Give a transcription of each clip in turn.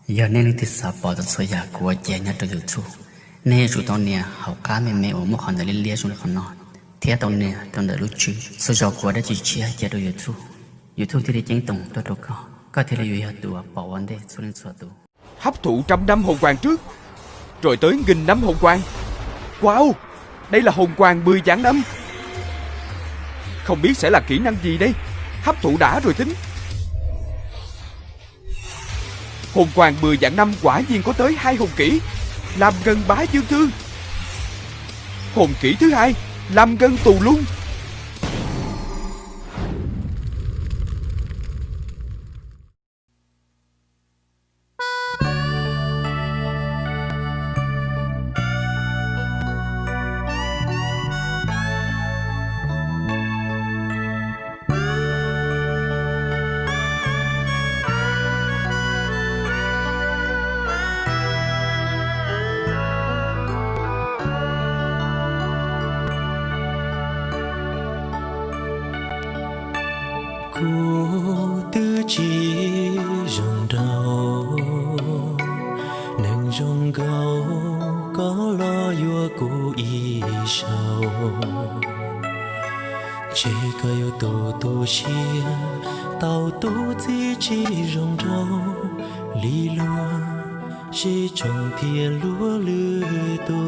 giờ nên thì sao bỏ được số nhà của trẻ nhất trong YouTube nên chủ tao nè học cá mẹ ở một khoản để liên xuống được nó thế tao nè tao đã lúc trước số giờ của đã chỉ chia cho trong YouTube thì chính tổng tôi đâu có thể là yêu tụi bỏ vấn đề số lên số tụi hấp thụ 100 năm hồn quang trước rồi tới 1000 năm hồn quang. Wow, đây là hồn quang 10 vạn năm. Không biết sẽ là kỹ năng gì đây. Hấp thụ đã rồi tính. Hồn quang 10 vạn năm quả nhiên có tới 2 hồn kỹ, làm gần bá dương thương. Hồn kỹ thứ hai, làm gần tù lung. Cô tư chỉ rồng đầu nâng rồng gấu có lo vua cô y sầu chỉ có yêu tổ chia tàu tu chỉ rồng đầu lý lúa chỉ trồng thìa lúa lư tu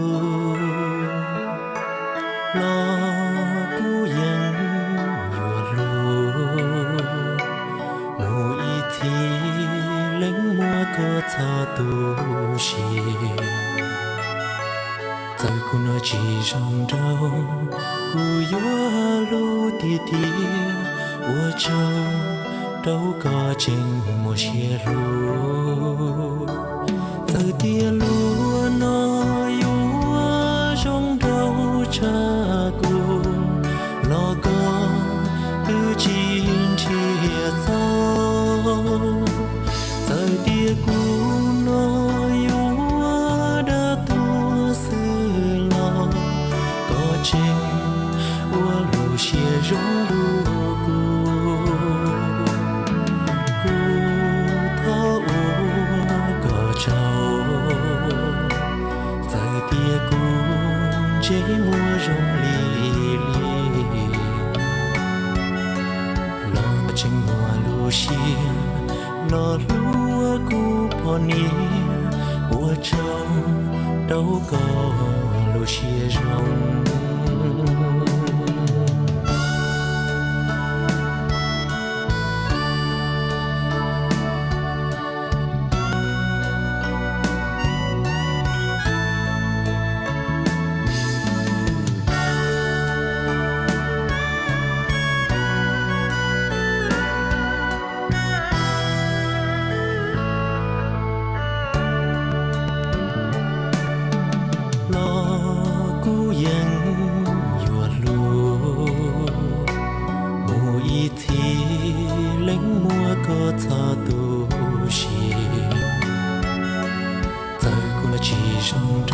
lo cô yên có ta tu sĩ tại cô nói chỉ trong đâu cô yêu lu tia tia của châu đâu có trên một chia lu từ tia lu nó yêu trong đâu cha cô lo có từ chín chia sâu thời tia cũ nó yêu đã tua sư lo có trên ua lù xìa rong lu cô thao ua có trâu thời tia cũ chế mua rong li lo trên mùa lù xìa lo lúa cũ bỏ nia ua trâu đâu có lúa chia rong thì lính mua có ta tu sĩ tại cô là chỉ trong